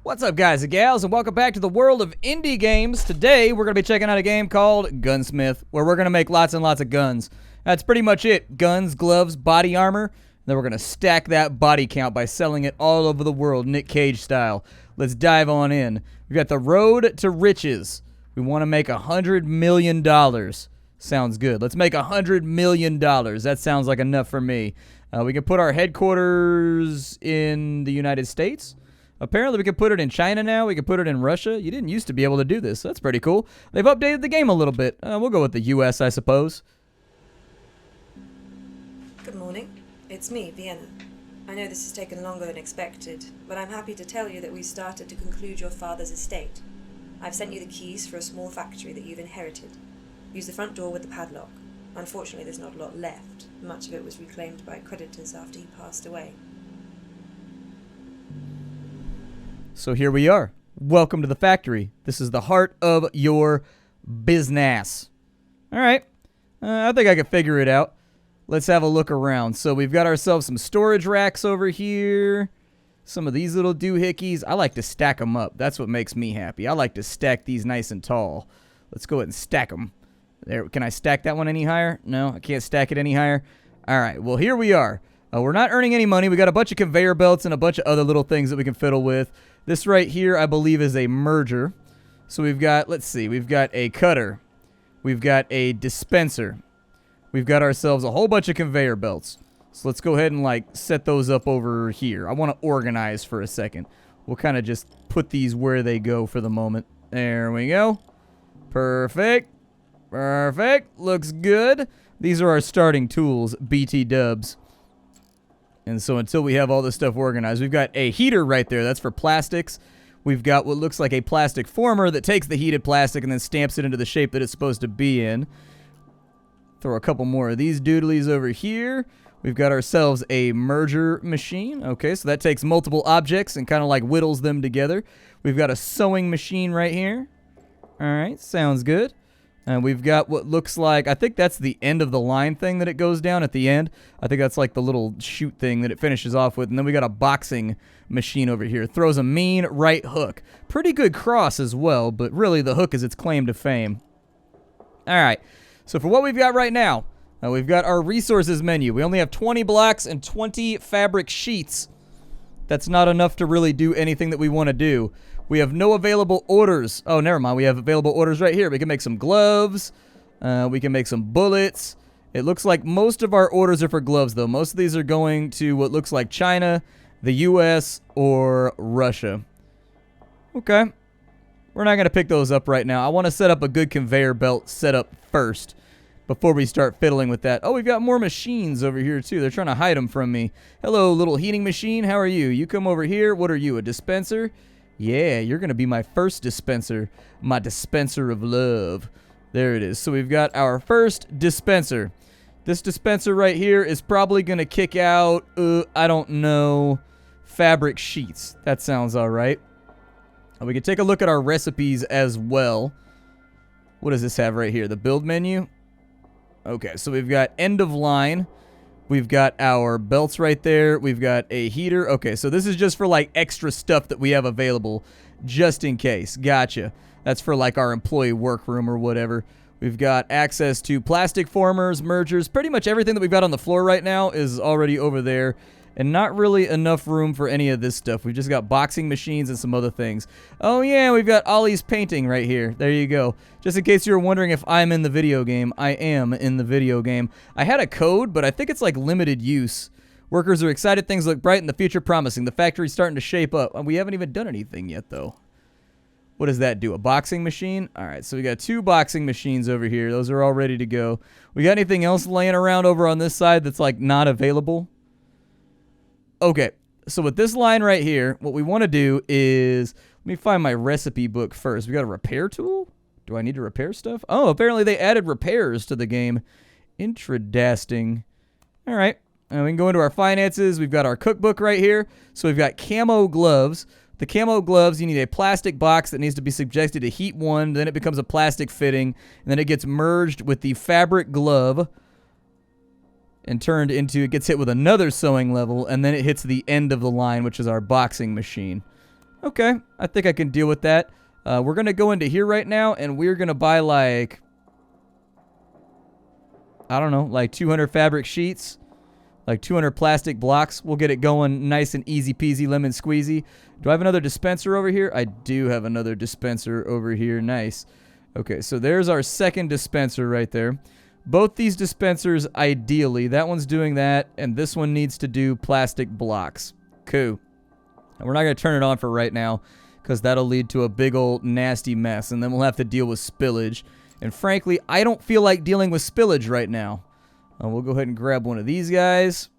What's up, guys and gals, and welcome back to the world of indie games. Today, we're going to be checking out a game called Gunsmith, where we're going to make lots and lots of guns. That's pretty much it. Guns, gloves, body armor. Then we're going to stack that body count by selling it all over the world, Nick Cage style. Let's dive on in. We've got the road to riches. We want to make $100 million. Sounds good. Let's make $100 million. That sounds like enough for me. We can put our headquarters in the United States. Apparently, we can put it in China now. We can put it in Russia. You didn't used to be able to do this. That's pretty cool. They've updated the game a little bit. We'll go with the U.S., I suppose. Good morning. It's me, Vienna. I know this has taken longer than expected, but I'm happy to tell you that we've started to conclude your father's estate. I've sent you the keys for a small factory that you've inherited. Use the front door with the padlock. Unfortunately, there's not a lot left. Much of it was reclaimed by creditors after he passed away. So here we are. Welcome to the factory. This is the heart of your business. All right. I think I can figure it out. Let's have a look around. So we've got ourselves some storage racks over here. Some of these little doohickeys. I like to stack them up. That's what makes me happy. I like to stack these nice and tall. Let's go ahead and stack them. There. Can I stack that one any higher? No, I can't stack it any higher. All right. Well, here we are. We're not earning any money. We got a bunch of conveyor belts and a bunch of other little things that we can fiddle with. This right here, I believe, is a merger. So we've got, let's see, we've got a cutter. We've got a dispenser. We've got ourselves a whole bunch of conveyor belts. So let's go ahead and, like, set those up over here. I want to organize for a second. We'll kind of just put these where they go for the moment. There we go. Perfect. Perfect. Looks good. These are our starting tools, BT dubs. And so until we have all this stuff organized, we've got a heater right there. That's for plastics. We've got what looks like a plastic former that takes the heated plastic and then stamps it into the shape that it's supposed to be in. Throw a couple more of these doodlies over here. We've got ourselves a merger machine. Okay, so that takes multiple objects and kind of like whittles them together. We've got a sewing machine right here. All right, sounds good. And we've got what looks like, I think that's the end of the line thing that it goes down at the end. I think that's like the little chute thing that it finishes off with. And then we got a boxing machine over here. Throws a mean right hook. Pretty good cross as well, but really the hook is its claim to fame. All right, so for what we've got right now, we've got our resources menu. We only have 20 blocks and 20 fabric sheets. That's not enough to really do anything that we want to do. We have no available orders. Oh, never mind. We have available orders right here. We can make some gloves. We can make some bullets. It looks like most of our orders are for gloves, though. Most of these are going to what looks like China, the U.S., or Russia. Okay. We're not going to pick those up right now. I want to set up a good conveyor belt setup first before we start fiddling with that. Oh, we've got more machines over here, too. They're trying to hide them from me. Hello, little heating machine. How are you? You come over here. What are you, a dispenser? Yeah, you're going to be my first dispenser. My dispenser of love. There it is. So we've got our first dispenser. This dispenser right here is probably going to kick out, I don't know, fabric sheets. That sounds all right. We can take a look at our recipes as well. What does this have right here? The build menu? Okay, so we've got end of line. We've got our belts right there. We've got a heater. Okay, so this is just for, like, extra stuff that we have available just in case. Gotcha. That's for, like, our employee workroom or whatever. We've got access to plastic formers, mergers. Pretty much everything that we've got on the floor right now is already over there. And not really enough room for any of this stuff. We've just got boxing machines and some other things. Oh, yeah, we've got Ollie's painting right here. There you go. Just in case you were wondering if I'm in the video game, I am in the video game. I had a code, but I think it's like limited use. Workers are excited. Things look bright and the future promising. The factory's starting to shape up. We haven't even done anything yet, though. What does that do? A boxing machine? All right, so we got 2 boxing machines over here. Those are all ready to go. We got anything else laying around over on this side that's, like, not available? Okay, so with this line right here, what we want to do is, let me find my recipe book first. We got a repair tool? Do I need to repair stuff? Oh, apparently they added repairs to the game. Interesting. All right, and we can go into our finances. We've got our cookbook right here. So we've got camo gloves. The camo gloves, you need a plastic box that needs to be subjected to heat 1. Then it becomes a plastic fitting. And then it gets merged with the fabric glove. And turned into, it gets hit with another sewing level, and then it hits the end of the line, which is our boxing machine. Okay, I think I can deal with that. We're going to go into here right now, and we're going to buy, like, I don't know, like 200 fabric sheets, like 200 plastic blocks. We'll get it going nice and easy peasy lemon squeezy. Do I have another dispenser over here? I do have another dispenser over here. Nice. Okay, so there's our second dispenser right there. Both these dispensers, ideally, that one's doing that, and this one needs to do plastic blocks. Cool. And we're not going to turn it on for right now, because that'll lead to a big old nasty mess, and then we'll have to deal with spillage. And frankly, I don't feel like dealing with spillage right now. We'll go ahead and grab one of these guys.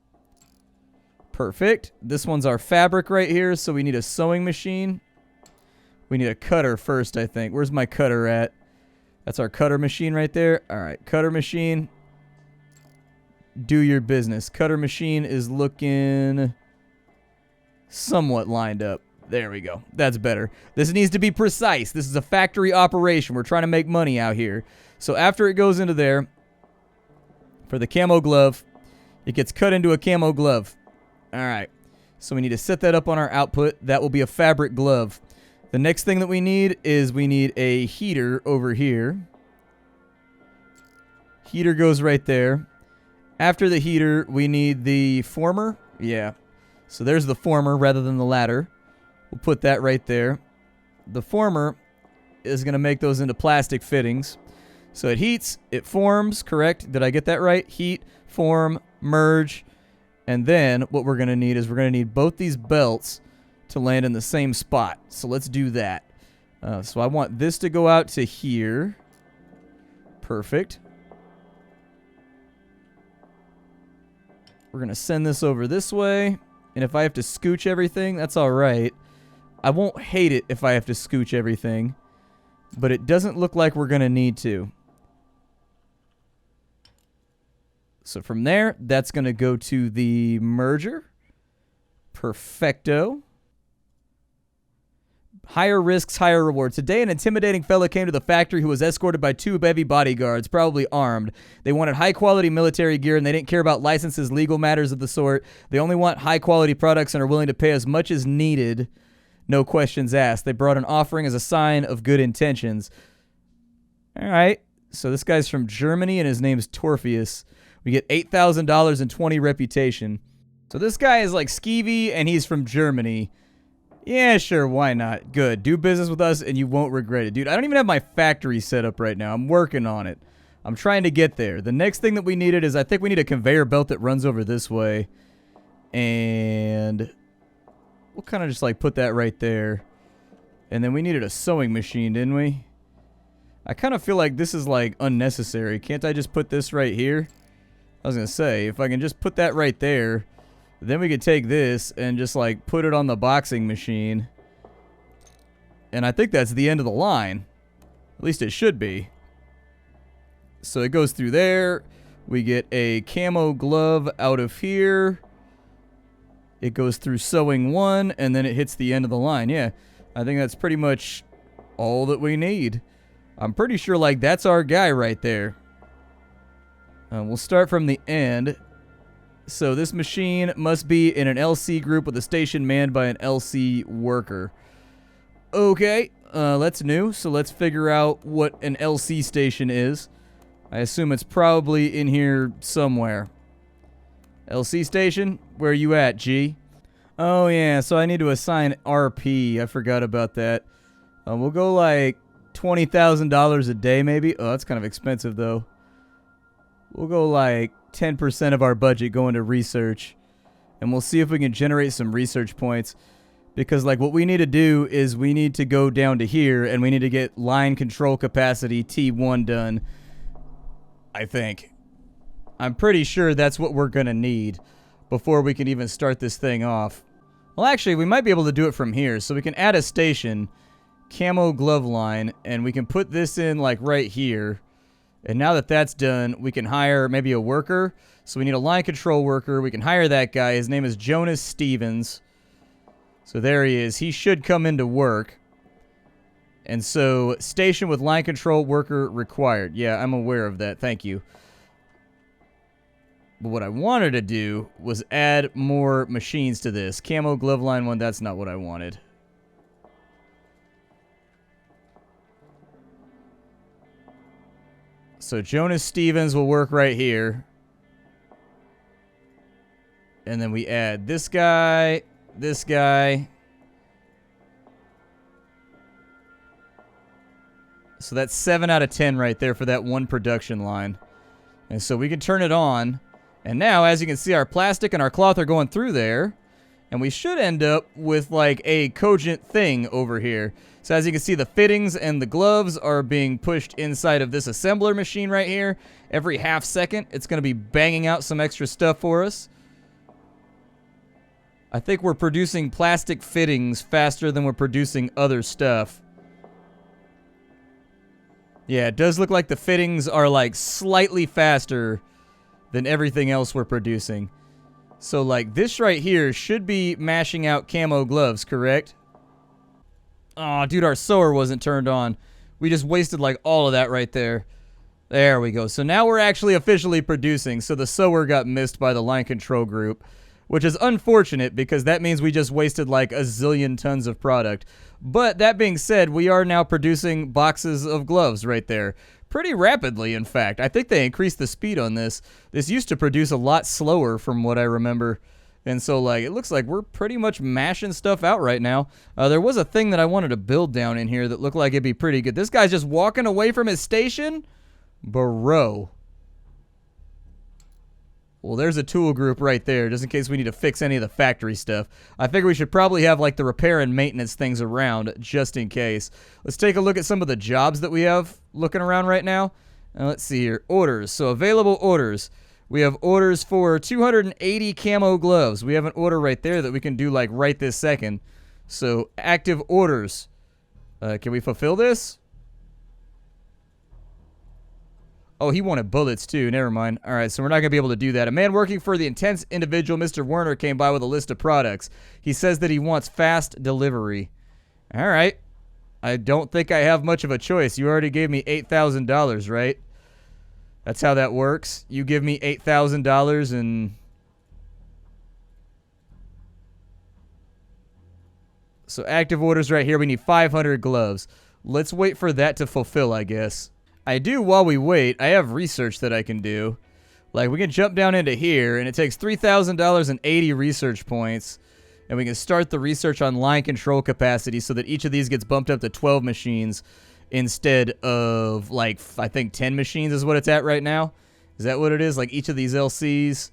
Perfect. This one's our fabric right here, so we need a sewing machine. We need a cutter first, I think. Where's my cutter at? That's our cutter machine right there. All right, cutter machine. Do your business. Cutter machine is looking somewhat lined up. There we go. That's better. This needs to be precise. This is a factory operation. We're trying to make money out here. So after it goes into there, for the camo glove, it gets cut into a camo glove. All right. So we need to set that up on our output. That will be a fabric glove. The next thing that we need is we need a heater over here. Heater goes right there. After the heater, we need the former. Yeah. So there's the former rather than the ladder. We'll put that right there. The former is going to make those into plastic fittings. So it heats, it forms, correct? Did I get that right? Heat, form, merge. And then what we're going to need is we're going to need both these belts to land in the same spot. So let's do that. So I want this to go out to here. Perfect. We're going to send this over this way. And if I have to scooch everything, that's all right. I won't hate it if I have to scooch everything. But it doesn't look like we're going to need to. So from there, that's going to go to the merger. Perfecto. Higher risks, higher rewards. Today, an intimidating fella came to the factory who was escorted by 2 heavy bodyguards, probably armed. They wanted high-quality military gear, and they didn't care about licenses, legal matters of the sort. They only want high-quality products and are willing to pay as much as needed. No questions asked. They brought an offering as a sign of good intentions. All right. So this guy's from Germany, and his name's Torpheus. We get $8,000 and 20 reputation. So this guy is like skeevy, and he's from Germany. Yeah, sure, why not? Good. Do business with us, and you won't regret it. Dude, I don't even have my factory set up right now. I'm working on it. I'm trying to get there. The next thing that we needed is I think we need a conveyor belt that runs over this way. And we'll kind of just like put that right there. And then we needed a sewing machine, didn't we? I kind of feel like this is like unnecessary. Can't I just put this right here? I was going to say, if I can just put that right there, then we could take this and just like put it on the boxing machine. And I think that's the end of the line. At least it should be. So it goes through there. We get a camo glove out of here. It goes through sewing 1, and then it hits the end of the line. Yeah, I think that's pretty much all that we need. I'm pretty sure like that's our guy right there. We'll start from the end. So this machine must be in an LC group with a station manned by an LC worker. Okay, that's new. So let's figure out what an LC station is. I assume it's probably in here somewhere. LC station? Where are you at, G? Oh yeah, so I need to assign RP. I forgot about that. We'll go like $20,000 a day maybe. Oh, that's kind of expensive though. We'll go like 10% of our budget going to research. And we'll see if we can generate some research points. Because like what we need to do is we need to go down to here and we need to get line control capacity T1 done. I think. I'm pretty sure that's what we're going to need before we can even start this thing off. Well, actually, we might be able to do it from here. So we can add a station, camo glove line, and we can put this in like right here. And now that that's done, we can hire maybe a worker. So we need a line control worker. We can hire that guy. His name is Jonas Stevens. So there he is. He should come into work. And so, station with line control worker required. Yeah, I'm aware of that. Thank you. But what I wanted to do was add more machines to this. Camo glove line one, that's not what I wanted. So Jonas Stevens will work right here. And then we add this guy, this guy. So that's 7 out of 10 right there for that one production line. And so we can turn it on. And now, as you can see, our plastic and our cloth are going through there. And we should end up with like a cogent thing over here. So as you can see, the fittings and the gloves are being pushed inside of this assembler machine right here. Every half second, it's going to be banging out some extra stuff for us. I think we're producing plastic fittings faster than we're producing other stuff. Yeah, it does look like the fittings are like slightly faster than everything else we're producing. So like this right here should be mashing out camo gloves, correct? Oh, dude, our sewer wasn't turned on. We just wasted like all of that right there. There we go. So now we're actually officially producing. So the sewer got missed by the line control group, which is unfortunate because that means we just wasted like a zillion tons of product. But that being said, we are now producing boxes of gloves right there. Pretty rapidly, in fact. I think they increased the speed on this. This used to produce a lot slower from what I remember. And so, like, it looks like we're pretty much mashing stuff out right now. There was a thing that I wanted to build down in here that looked like it'd be pretty good. This guy's just walking away from his station? Bro. Well, there's a tool group right there, just in case we need to fix any of the factory stuff. I figure we should probably have, like, the repair and maintenance things around, just in case. Let's take a look at some of the jobs that we have looking around right now. Let's see here. Orders. So, available orders. We have orders for 280 camo gloves. We have an order right there that we can do, like, right this second. So, active orders. Can we fulfill this? Oh, he wanted bullets, too. Never mind. All right, so we're not going to be able to do that. A man working for the intense individual, Mr. Werner, came by with a list of products. He says that he wants fast delivery. All right. I don't think I have much of a choice. You already gave me $8,000, right? That's how that works. You give me $8,000 and... So active orders right here. We need 500 gloves. Let's wait for that to fulfill, I guess. I do, while we wait, I have research that I can do. Like, we can jump down into here, and it takes $3,000 and 80 research points. And we can start the research on line control capacity so that each of these gets bumped up to 12 machines instead of, like, I think 10 machines is what it's at right now. Is that what it is? Like, each of these LCs,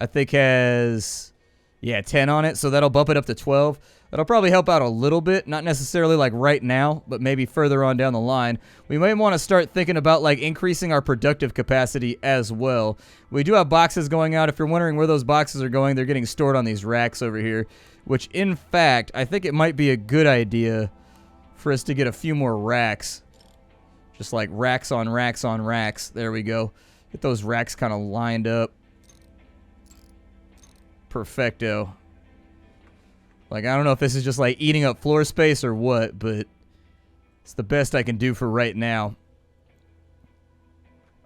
I think, has, yeah, 10 on it. So that'll bump it up to 12. That'll probably help out a little bit, not necessarily like right now, but maybe further on down the line. We might want to start thinking about like increasing our productive capacity as well. We do have boxes going out. If you're wondering where those boxes are going, they're getting stored on these racks over here, which in fact, I think it might be a good idea for us to get a few more racks. Just like racks on racks on racks. There we go. Get those racks kind of lined up. Perfecto. Like, I don't know if this is just, like, eating up floor space or what, but it's the best I can do for right now.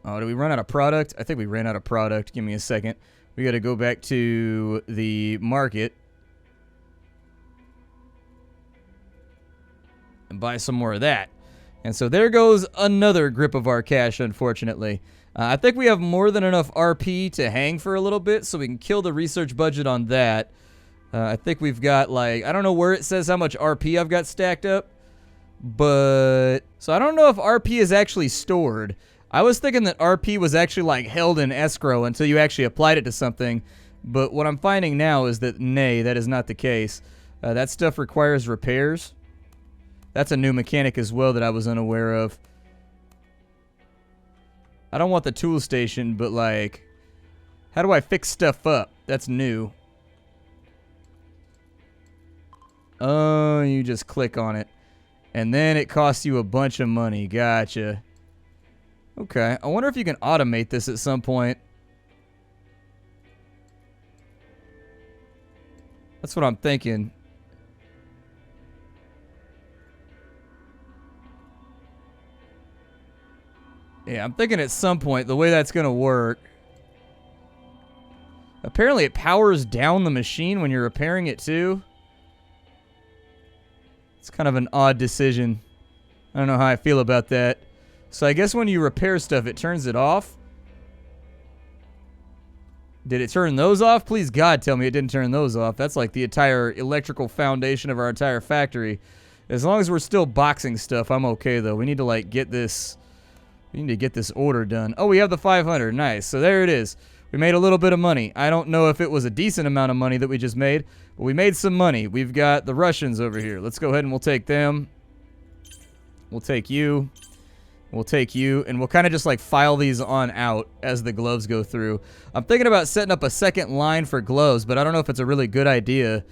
Oh, did we run out of product? I think we ran out of product. Give me a second. We got to go back to the market and buy some more of that. And so there goes another grip of our cash, unfortunately. I think we have more than enough RP to hang for a little bit, so we can kill the research budget on that. I think we've got, like, I don't know where it says how much RP I've got stacked up, but, so I don't know if RP is actually stored. I was thinking that RP was actually, like, held in escrow until you actually applied it to something, but what I'm finding now is that, nay, that is not the case. That stuff requires repairs. That's a new mechanic as well that I was unaware of. I don't want the tool station, but, like, how do I fix stuff up? That's new. Oh, you just click on it. And then it costs you a bunch of money. Gotcha. Okay. I wonder if you can automate this at some point. That's what I'm thinking. Yeah, I'm thinking at some point the way that's going to work. Apparently it powers down the machine when you're repairing it too. It's kind of an odd decision. I don't know how I feel about that. So I guess when you repair stuff, it turns it off. Did it turn those off? Please God, tell me it didn't turn those off. That's like the entire electrical foundation of our entire factory. As long as we're still boxing stuff, I'm okay though. We need to like get this. We need to get this order done. Oh, we have the 500. Nice. So there it is. We made a little bit of money. I don't know if it was a decent amount of money that we just made, but we made some money. We've got the Russians over here. Let's go ahead and we'll take them. We'll take you. We'll take you, and we'll kind of just like file these on out as the gloves go through. I'm thinking about setting up a second line for gloves, but I don't know if it's a really good idea.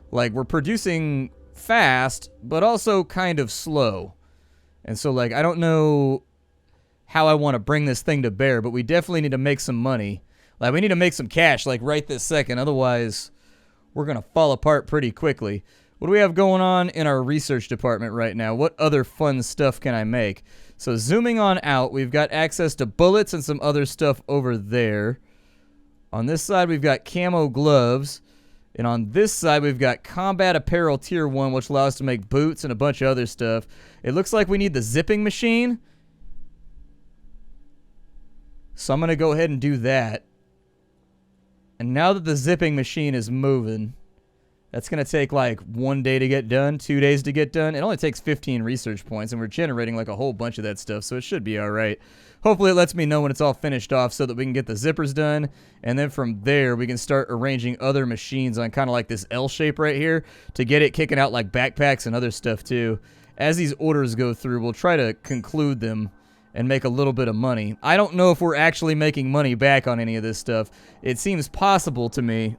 Like, we're producing fast, but also kind of slow. And so, like, I don't know how I want to bring this thing to bear, but we definitely need to make some money. Like, we need to make some cash, like, right this second. Otherwise, we're going to fall apart pretty quickly. What do we have going on in our research department right now? What other fun stuff can I make? So zooming on out, we've got access to bullets and some other stuff over there. On this side, we've got camo gloves. And on this side, we've got combat apparel tier 1, which allows us to make boots and a bunch of other stuff. It looks like we need the zipping machine. So I'm going to go ahead and do that. And now that the zipping machine is moving, that's going to take like 1 day to get done, 2 days to get done. It only takes 15 research points, and we're generating like a whole bunch of that stuff, so it should be all right. Hopefully it lets me know when it's all finished off so that we can get the zippers done, and then from there we can start arranging other machines on kind of like this L shape right here to get it kicking out like backpacks and other stuff too. As these orders go through, we'll try to conclude them and make a little bit of money. I don't know if we're actually making money back on any of this stuff. It seems possible to me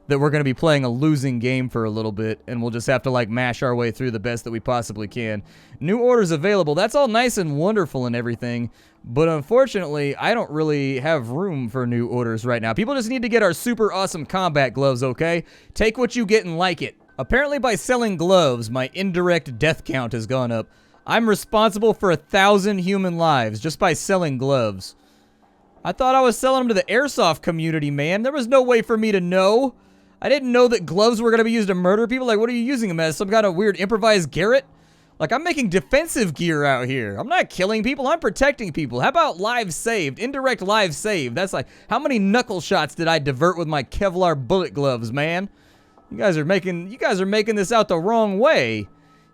that we're going to be playing a losing game for a little bit, and we'll just have to like mash our way through the best that we possibly can. New orders available. That's all nice and wonderful and everything, but unfortunately, I don't really have room for new orders right now. People just need to get our super awesome combat gloves, okay? Take what you get and like it. Apparently by selling gloves, my indirect death count has gone up. I'm responsible for 1,000 human lives just by selling gloves. I thought I was selling them to the airsoft community, man. There was no way for me to know. I didn't know that gloves were going to be used to murder people. Like, what are you using them as? Some kind of weird improvised Garrett? Like, I'm making defensive gear out here. I'm not killing people. I'm protecting people. How about lives saved? Indirect lives saved. That's like, how many knuckle shots did I divert with my Kevlar bullet gloves, man? You guys are making this out the wrong way.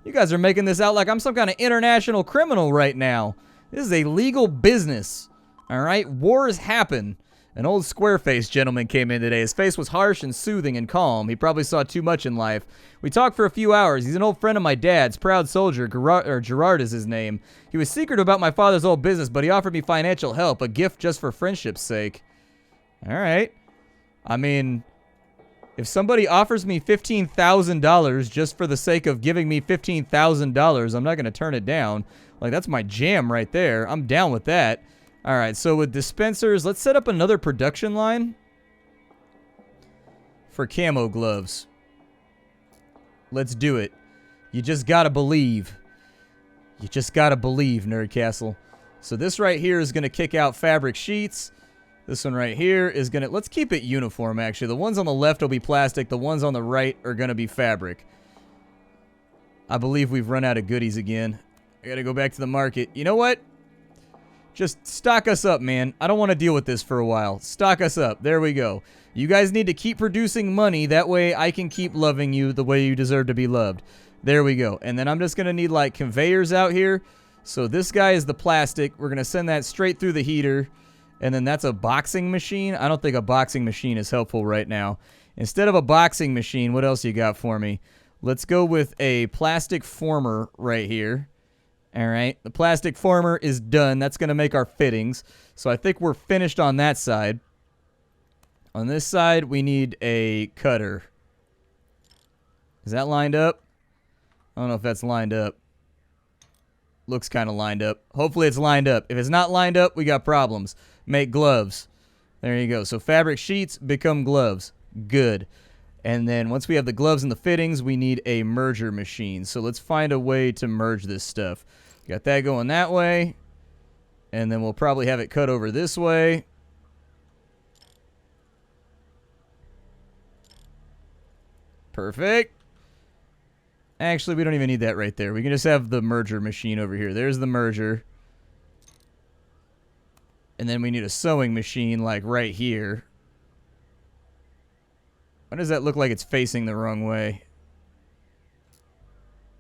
You guys are making this out like I'm some kind of international criminal right now. This is a legal business. All right? Wars happen. An old square-faced gentleman came in today. His face was harsh and soothing and calm. He probably saw too much in life. We talked for a few hours. He's an old friend of my dad's, proud soldier. Gerard is his name. He was secretive about my father's old business, but he offered me financial help, a gift just for friendship's sake. All right. I mean, if somebody offers me $15,000 just for the sake of giving me $15,000, I'm not going to turn it down. Like, that's my jam right there. I'm down with that. All right, so with dispensers, let's set up another production line for camo gloves. Let's do it. You just gotta believe. You just gotta believe, Nerd Castle. So this right here is gonna kick out fabric sheets. This one right here is gonna, let's keep it uniform actually. The ones on the left will be plastic. The ones on the right are gonna be fabric. I believe we've run out of goodies again. I gotta go back to the market. You know what? Just stock us up, man. I don't want to deal with this for a while. Stock us up. There we go. You guys need to keep producing money. That way I can keep loving you the way you deserve to be loved. There we go. And then I'm just going to need like conveyors out here. So this guy is the plastic. We're going to send that straight through the heater. And then that's a boxing machine. I don't think a boxing machine is helpful right now. Instead of a boxing machine, what else you got for me? Let's go with a plastic former right here. All right, the plastic former is done. That's going to make our fittings. So I think we're finished on that side. On this side, we need a cutter. Is that lined up? I don't know if that's lined up. Looks kind of lined up. Hopefully it's lined up. If it's not lined up, we got problems. Make gloves. There you go. So fabric sheets become gloves. Good. And then once we have the gloves and the fittings, we need a merger machine. So let's find a way to merge this stuff. Got that going that way. And then we'll probably have it cut over this way. Perfect. Actually, we don't even need that right there. We can just have the merger machine over here. There's the merger. And then we need a sewing machine like right here. Why does that look like it's facing the wrong way?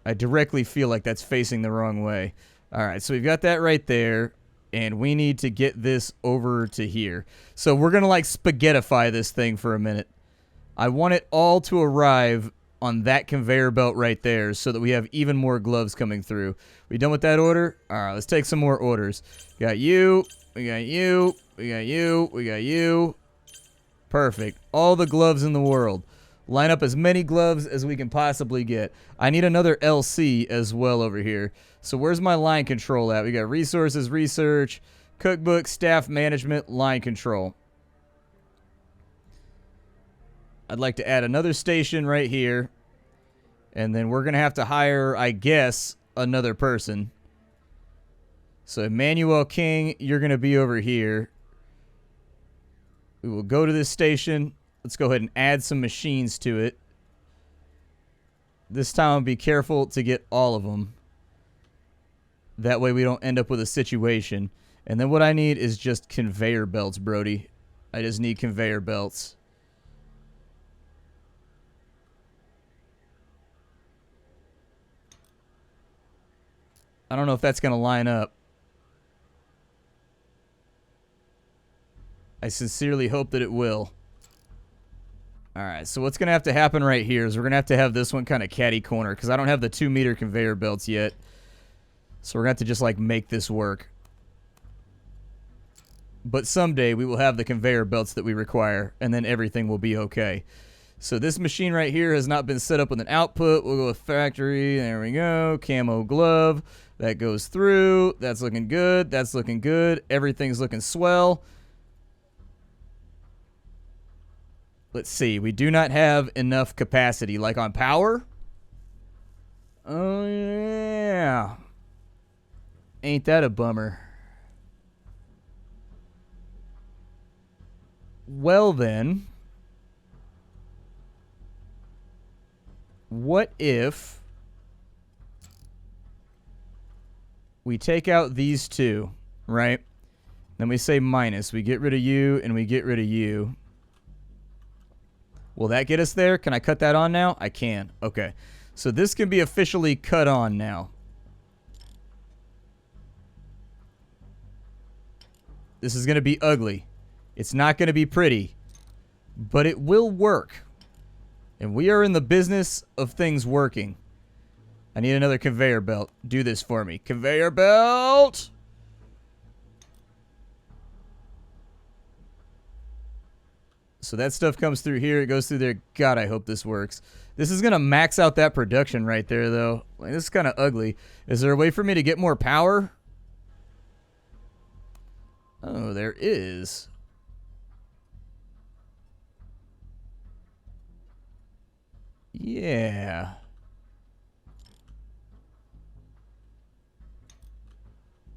I directly feel like that's facing the wrong way. Alright, so we've got that right there. And we need to get this over to here. So we're going to like spaghettify this thing for a minute. I want it all to arrive on that conveyor belt right there so that we have even more gloves coming through. We done with that order? Alright, let's take some more orders. We got you. We got you. We got you. We got you. Perfect. All the gloves in the world. Line up as many gloves as we can possibly get. I need another LC as well over here. So where's my line control at? We got resources, research, cookbook, staff management, line control. I'd like to add another station right here. And then we're going to have to hire, I guess, another person. So Emmanuel King, you're going to be over here. We will go to this station. Let's go ahead and add some machines to it. This time I'll be careful to get all of them. That way we don't end up with a situation. And then what I need is just conveyor belts, Brody. I just need conveyor belts. I don't know if that's going to line up. I sincerely hope that it will. Alright, so what's going to happen right here is we're going to have this one kind of catty corner because I don't have the 2-meter conveyor belts yet. So we're going to have to just like make this work. But someday we will have the conveyor belts that we require and then everything will be okay. So this machine right here has not been set up with an output. We'll go with factory. There we go. Camo glove. That goes through. That's looking good. That's looking good. Everything's looking swell. Let's see. We do not have enough capacity. Like on power? Oh, yeah. Ain't that a bummer? Well, then. What if we take out these two, right? Then we say minus. We get rid of you and we get rid of you. Will that get us there? Can I cut that on now? I can. Okay. So this can be officially cut on now. This is going to be ugly. It's not going to be pretty. But it will work. And we are in the business of things working. I need another conveyor belt. Do this for me. Conveyor belt! So that stuff comes through here. It goes through there. God, I hope this works. This is going to max out that production right there, though. Like, this is kind of ugly. Is there a way for me to get more power? Oh, there is. Yeah.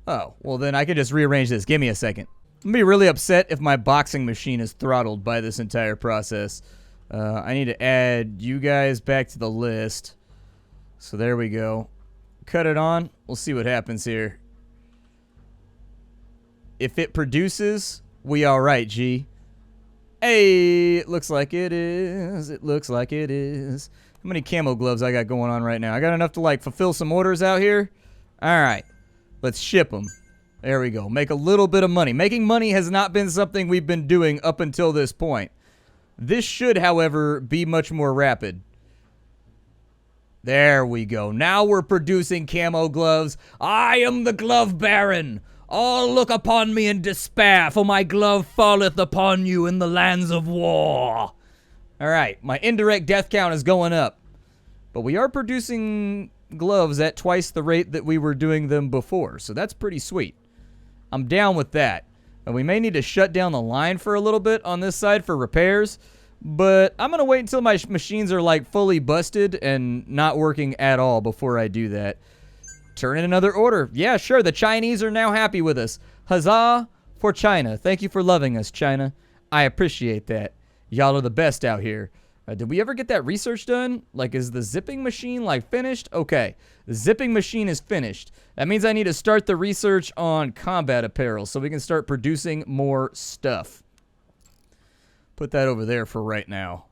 Oh, well then I can just rearrange this. Give me a second. I'm going to be really upset if my boxing machine is throttled by this entire process. I need to add you guys back to the list. So there we go. Cut it on. We'll see what happens here. If it produces, we all right, G. Hey, it looks like it is. It looks like it is. How many camo gloves I got going on right now? I got enough to, like, fulfill some orders out here? All right. Let's ship them. There we go. Make a little bit of money. Making money has not been something we've been doing up until this point. This should, however, be much more rapid. There we go. Now we're producing camo gloves. I am the glove baron. All look upon me in despair, for my glove falleth upon you in the lands of war. All right, my indirect death count is going up. But we are producing gloves at twice the rate that we were doing them before, so that's pretty sweet. I'm down with that. And we may need to shut down the line for a little bit on this side for repairs, but I'm going to wait until my machines are like fully busted and not working at all before I do that. Turn in another order. Yeah, sure. The Chinese are now happy with us. Huzzah for China. Thank you for loving us, China. I appreciate that. Y'all are the best out here. Did we ever get that research done? Like, is the zipping machine, like, finished? Okay. The zipping machine is finished. That means I need to start the research on combat apparel so we can start producing more stuff. Put that over there for right now.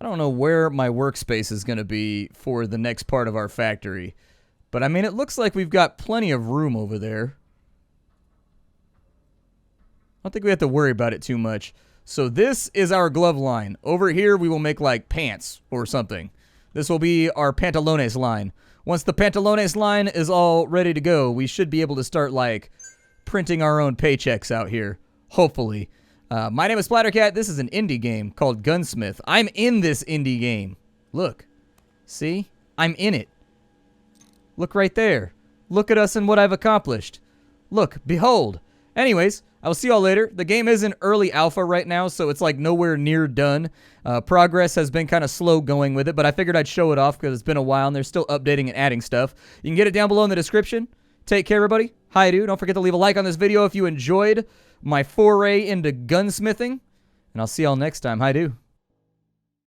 I don't know where my workspace is going to be for the next part of our factory. But, I mean, it looks like we've got plenty of room over there. I don't think we have to worry about it too much. So this is our glove line. Over here, we will make, like, pants or something. This will be our pantalones line. Once the pantalones line is all ready to go, we should be able to start, like, printing our own paychecks out here. Hopefully. My name is Splattercat. This is an indie game called Gunsmith. I'm in this indie game. Look. See? I'm in it. Look right there. Look at us and what I've accomplished. Look. Behold. Anyways, I will see y'all later. The game is in early alpha right now, so it's like nowhere near done. Progress has been kind of slow going with it, but I figured I'd show it off because it's been a while and they're still updating and adding stuff. You can get it down below in the description. Take care, everybody. Hi, dude. Don't forget to leave a like on this video if you enjoyed my foray into gunsmithing, and I'll see y'all next time. Hi, dude.